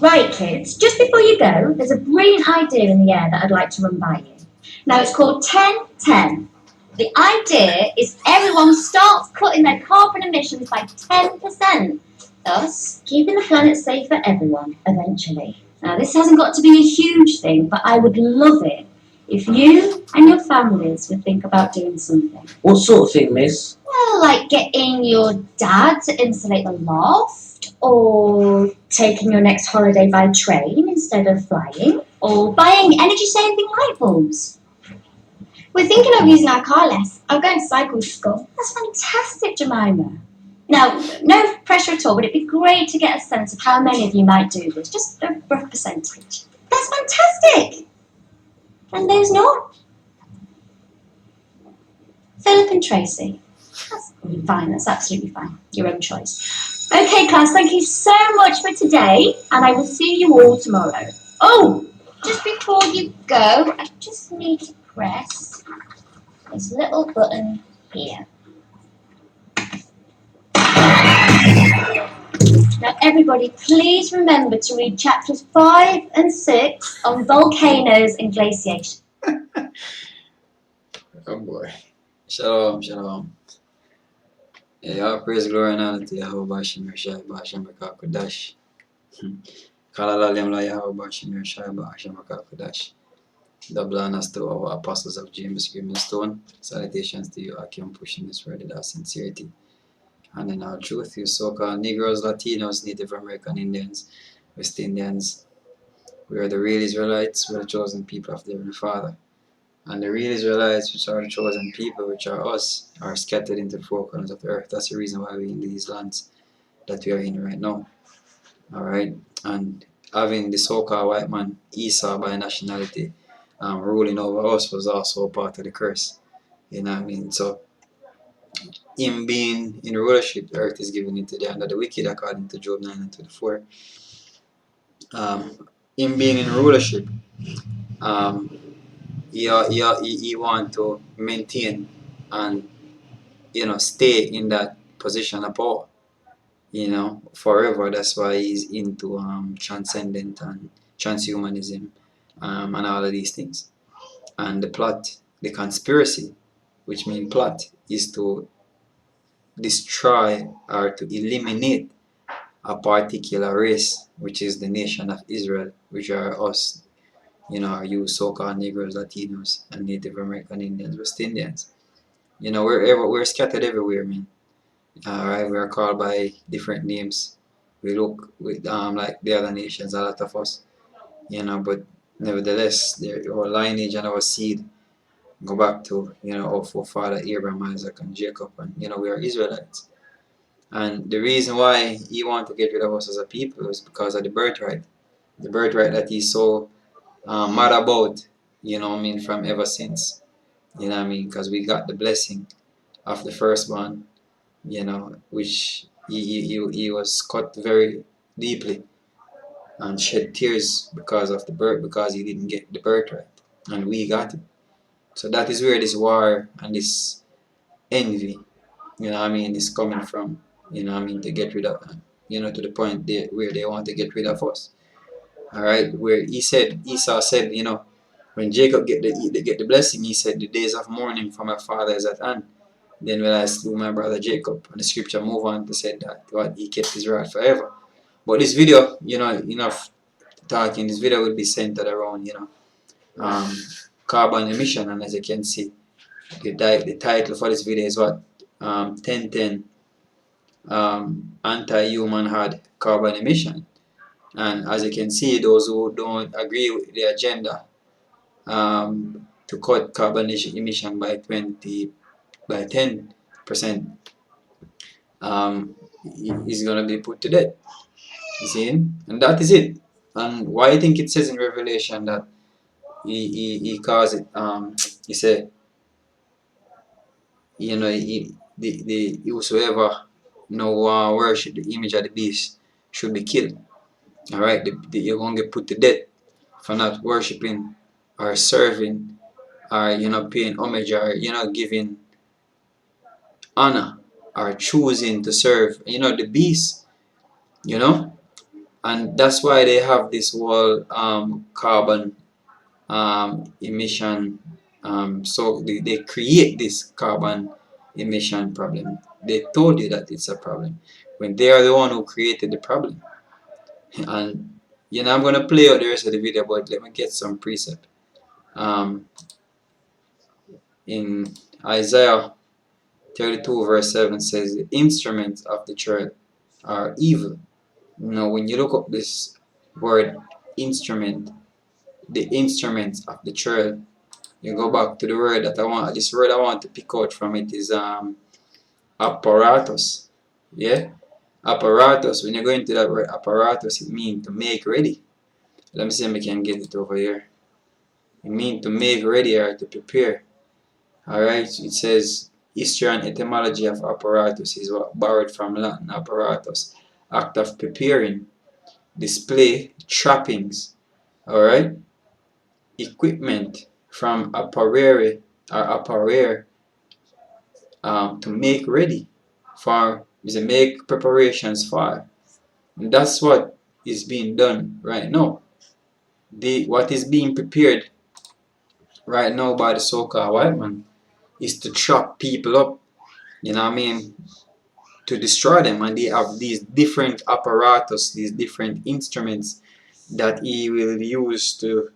Right, kids, just before you go, there's a brilliant idea in the air that I'd like to run by you. Now, it's called 10-10. The idea is everyone starts cutting their carbon emissions by 10%, thus keeping the planet safe for everyone eventually. Now, this hasn't got to be a huge thing, but I would love it if you and your families would think about doing something. What sort of thing, miss? Well, like getting your dad to insulate the loft, or taking your next holiday by train instead of flying, or buying energy saving light bulbs. We're thinking of using our car less. I'm going to cycle to school. That's fantastic, Jemima. Now, no pressure at all, but it'd be great to get a sense of how many of you might do this, just a rough percentage. That's fantastic! And there's not. Philip and Tracy. That's fine, that's absolutely fine. Your own choice. Okay, class, thank you so much for today, and I will see you all tomorrow. Oh, just before you go, I just need to press this little button here. Now, everybody, please remember to read chapters 5 and 6 on volcanoes and glaciation. Oh boy. Shalom, shalom. Yeah, all praise, glory, and honor to Yahweh Bashim Yeshai Bashim Kodash. Kalalalem la Yahweh Bashim Yeshai Bashim Kodash. Double honors to our apostles of James Grimmel Stone. Salutations to you, Akim, pushing this word with our sincerity and in our truth. You so-called Negroes, Latinos, Native American Indians, West Indians. We are the real Israelites. We are the chosen people of the Heavenly Father. And the real Israelites, which are the chosen people, which are us, are scattered into the four corners of the earth. That's the reason why we're in these lands that we are in right now. Alright? And having the so-called white man, Esau by nationality, ruling over us was also part of the curse. You know what I mean? So, him being in rulership, the earth is given into the hand of the wicked, according to Job 9 and 24. Him being in rulership, he want to maintain and stay in that position of power, forever. That's why he's into transcendent and transhumanism, and all of these things. And the plot, the conspiracy, which means plot, is to destroy or to eliminate a particular race, which is the nation of Israel, which are us, you so-called Negroes, Latinos, and Native American Indians, West Indians. We're scattered everywhere, man. Alright, we're called by different names. We look with like the other nations, a lot of us, but nevertheless, our lineage and our seed go back to our forefather Abraham, Isaac, and Jacob, and we are Israelites. And the reason why he wanted to get rid of us as a people is because of the birthright that he's so mad about, from ever since, because we got the blessing of the firstborn, which he was cut very deeply and shed tears because of the birth, because he didn't get the birthright, and we got it. So that is where this war and this envy, is coming from, to get rid of, to the point where they want to get rid of us. Alright, where Esau said, when Jacob get the blessing, he said, the days of mourning for my father is at hand. Then will I slew my brother Jacob. And the scripture move on to say that God, he kept his rod forever. But this video, enough talking, this video will be centered around, carbon emission. And as you can see, the title for this video is what? 1010 anti-human hard carbon emission. And as you can see, those who don't agree with the agenda to cut carbon emission by 10%, is going to be put to death. You see? And that is it. And why I think it says in Revelation that he calls it, he said, whosoever worship the image of the beast should be killed. Alright, you're going to get put to death for not worshiping or serving or paying homage or giving honor or choosing to serve the beast. and that's why they have this whole carbon emission. So they create this carbon emission problem. They told you that it's a problem when they are the one who created the problem. And I'm gonna play out the rest of the video, but let me get some precept. In Isaiah 32 verse 7 says, the instruments of the church are evil. When you look up this word instrument, the instruments of the church, you go back to the word that this word I want to pick out from it is apparatus. Yeah? Apparatus. When you go into that word apparatus, it means to make ready. Let me see if I can get it over here. It means to make ready or to prepare. Alright, it says history and etymology of apparatus is borrowed from Latin apparatus, act of preparing, display, trappings. Alright, equipment from apparere or apparere, to make ready for, is to make preparations for. And that's what is being done right now. What is being prepared right now by the so-called white man is to trap people up, you know what I mean, to destroy them. And they have these different apparatus, these different instruments that he will use to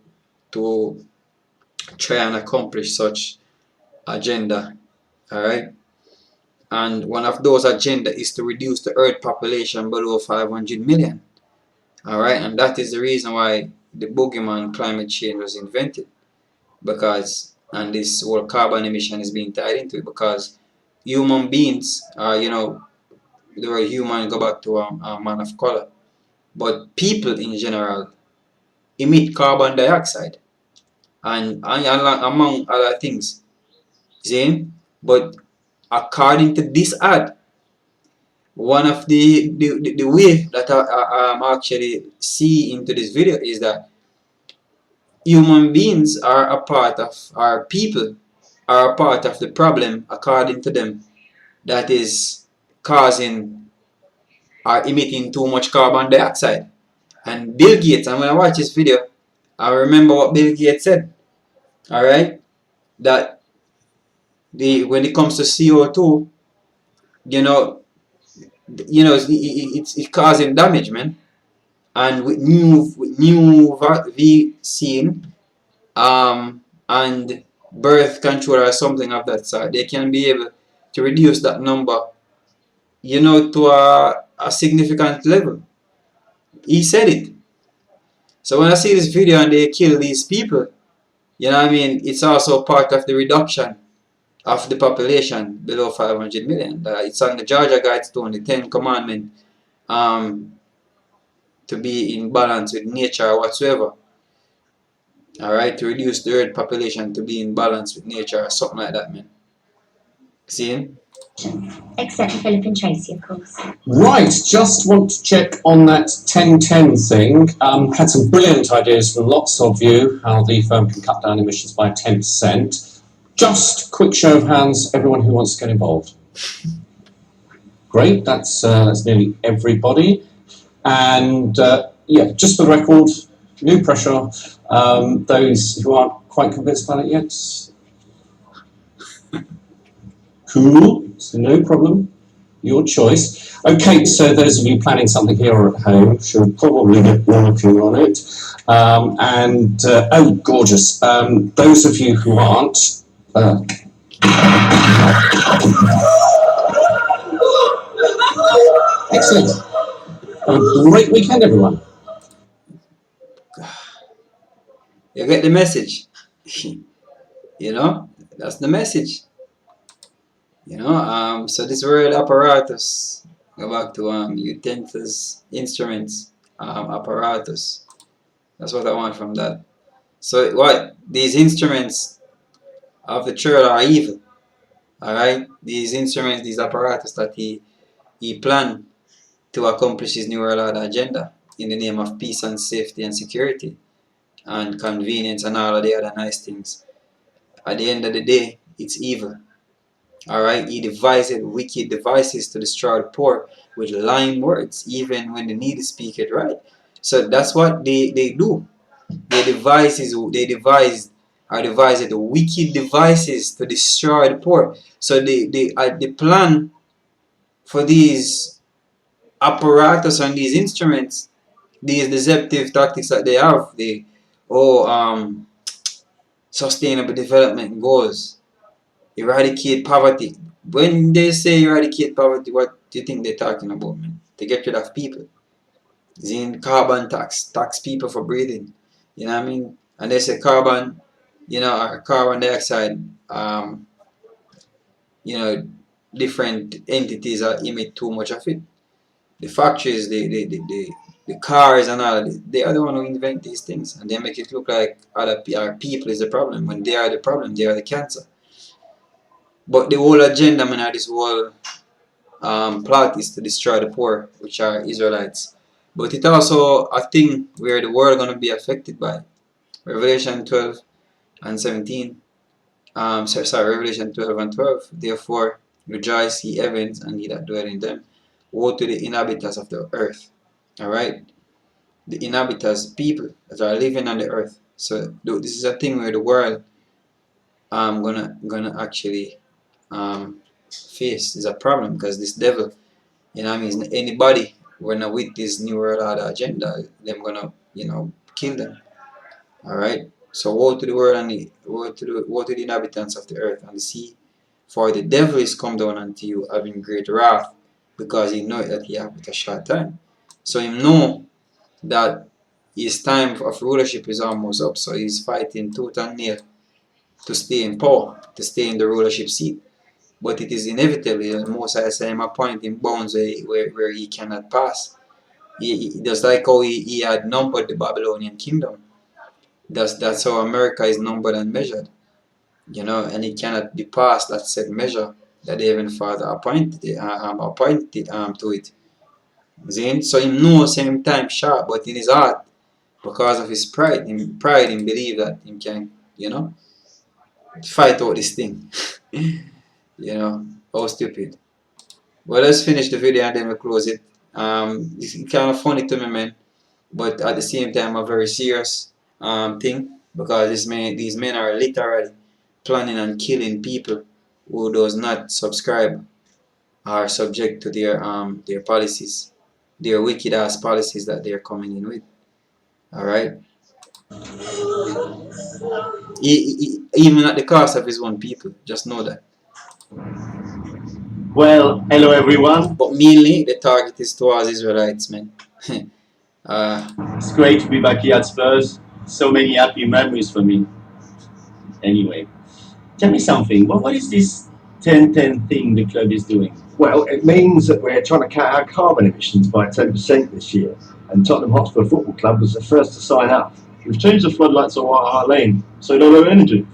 try and accomplish such agenda. Alright, and one of those agenda is to reduce the earth population below 500 million. Alright, and that is the reason why the boogeyman climate change was invented, because, and this whole carbon emission is being tied into it, because human beings are, the word human go back to a man of color, but people in general emit carbon dioxide and among other things. See? But according to this ad, one of the way that I'm actually see into this video is that human beings are a part of, our people are a part of the problem, according to them, that is causing or emitting too much carbon dioxide. And Bill Gates, and when I watch this video, I remember what Bill Gates said. Alright? That when it comes to CO2, it's causing damage, man. And with new vaccine and birth control or something of that sort, they can be able to reduce that number, to a significant level. He said it. So when I see this video and they kill these people, it's also part of the reduction of the population below 500 million. It's on the Georgia Guidestone, the 10 Commandments, to be in balance with nature or whatsoever. Alright, to reduce the earth population to be in balance with nature or something like that, man. See? Except for Philip and Tracy, of course. Right, just want to check on that 10-10 thing. Had some brilliant ideas from lots of you how the firm can cut down emissions by 10%. Just quick show of hands, everyone who wants to get involved. Great, that's nearly everybody. And yeah, just for the record, no pressure. Those who aren't quite convinced about it yet. Cool, so no problem. Your choice. Okay, so those of you planning something here or at home should probably get working on it. Oh, gorgeous. Those of you who aren't, excellent. Have a great weekend, everyone. You get the message. That's the message. So this word apparatus, go back to utensils, instruments, apparatus. That's what I want from that. So what? These instruments of the church are evil. Alright? These instruments, these apparatus that he planned to accomplish his New World Order agenda in the name of peace and safety and security and convenience and all of the other nice things. At the end of the day, it's evil. Alright, he devised wicked devices to destroy the poor with lying words, even when the needy speak it right. So that's what they do. They devised wicked devices to destroy the poor. So they plan for these apparatus and these instruments, these deceptive tactics that they have, the sustainable development goals, eradicate poverty. When they say eradicate poverty, what do you think they're talking about, man? To get rid of people. In carbon tax people for breathing. You know what I mean? And they say carbon, or carbon dioxide, you know, different entities are emit too much of it. The factories, the cars and all, they are the one who invent these things, and they make it look like other people is the problem when they are the problem. They are the cancer. But the whole agenda, man, this whole plot is to destroy the poor, which are Israelites. But it also a thing where the world gonna be affected by. Revelation 12 and 17. Revelation 12 and 12. Therefore, rejoice, ye heavens, and ye that dwell in them. Woe to the inhabitants of the earth. Alright? The inhabitants, people that are living on the earth. So this is a thing where the world gonna actually face is a problem, because this devil, I mean, anybody when with this new world order agenda, them gonna kill them. All right. So woe to the world and woe to the inhabitants of the earth and the sea, for the devil is come down unto you having great wrath, because he know that he hath but a short time. So he know that his time of rulership is almost up. So he's fighting tooth and nail to stay in power, to stay in the rulership seat. But it is inevitable. The Most High say him appointing bounds where he cannot pass. Just like how he had numbered the Babylonian kingdom. That's how America is numbered and measured. And it cannot be passed that said measure that the Heavenly Father appointed to it. See? So he knows same time sharp, but in his heart, because of his pride, he believe that he can, fight out this thing. How stupid. Well, let's finish the video and then we'll close it. It's kind of funny to me, man, but at the same time a very serious thing, because these men are literally planning on killing people who does not subscribe or subject to their policies, their wicked ass policies that they're coming in with. All right, even at the cost of his own people. Just know that. Well, hello everyone. But mainly the target is towards Israelites, man. It's great to be back here at Spurs. So many happy memories for me. Anyway, tell me something. What is this 10-10 thing the club is doing? Well, it means that we're trying to cut our carbon emissions by 10% this year, and Tottenham Hotspur Football Club was the first to sign up. We've changed the floodlights on White Hart Lane, so no low energy.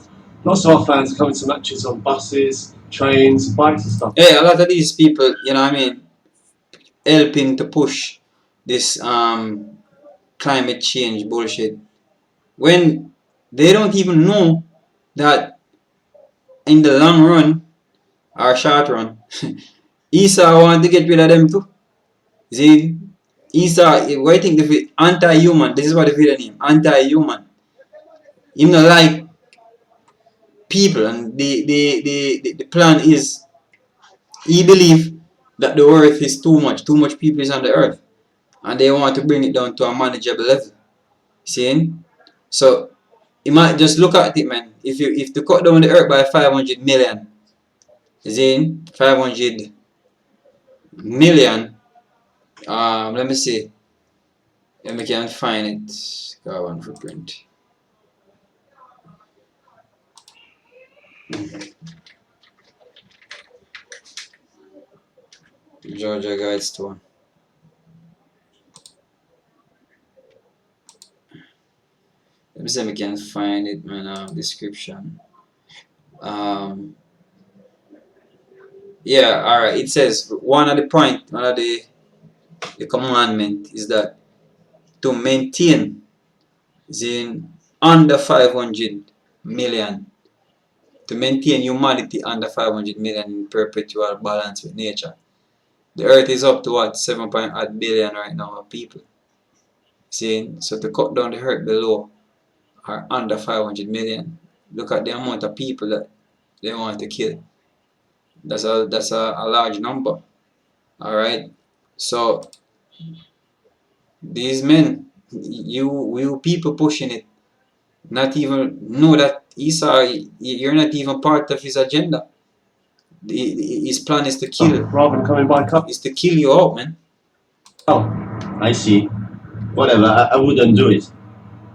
Lots of our fans are coming to matches on buses, trains, bikes and stuff. Yeah, a lot of these people, helping to push this climate change bullshit, when they don't even know that in the long run or short run, Esau want to get rid of them too. See, Esau, I think the anti-human. This is what the video name, anti-human. He not like people, and the plan is, he believe that the earth is too much people is on the earth, and they want to bring it down to a manageable level. See? So you might just look at it, man. If to cut down the earth by 500 million, see? 500 million. Let me see. Let me can find it. Carbon footprint. Georgia Guidestone. Let me see if I can find it, man. Description. Yeah, alright. It says one of the commandment is that to maintain under 500 million to maintain humanity under 500 million in perpetual balance with nature. The earth is up to what, 7.8 billion right now of people. See, so to cut down the earth below are under 500 million. Look at the amount of people that they want to kill. That's a large number. Alright? So these men, you people pushing it, not even know that Esau, you're not even part of his agenda. His plan is to kill, Rather than coming by car. is to kill you out, man. Oh, I see. Whatever, I wouldn't do it.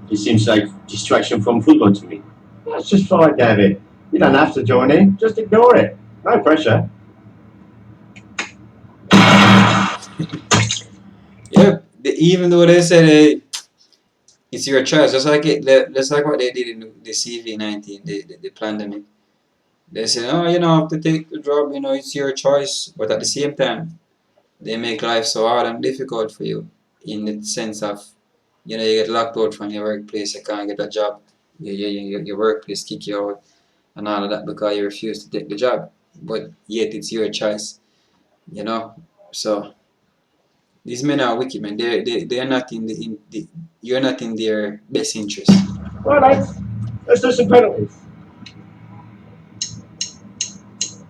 It seems like distraction from football to me. That's just fine, David. You don't have to join in. Just ignore it. No pressure. Yeah, even though they said it's your choice, just like just like what they did in the CV-19, the pandemic. They say, oh, you don't have to take the job, it's your choice. But at the same time, they make life so hard and difficult for you, in the sense of, you get locked out from your workplace, you can't get a job, your workplace kick you out, and all of that because you refuse to take the job. But yet it's your choice, So these men are wicked, man. They're not you're not in their best interest. Right, lads. Let's do some penalties.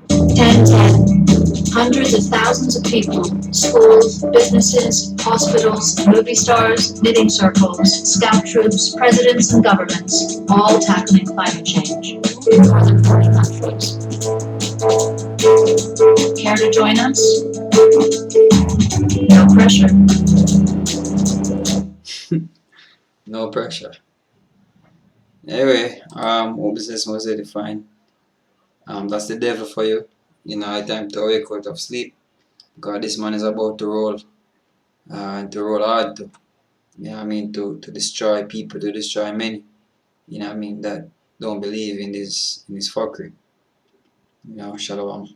10-10. Hundreds of thousands of people, schools, businesses, hospitals, movie stars, knitting circles, scout troops, presidents and governments, all tackling climate change in more than 40 countries. Care to join us? No pressure. No pressure. Anyway, what business was it defined? That's the devil for you. It's time to wake out of sleep, because this man is about to roll, and to roll hard too. To destroy people, to destroy many. That don't believe in this fuckery. Shalom.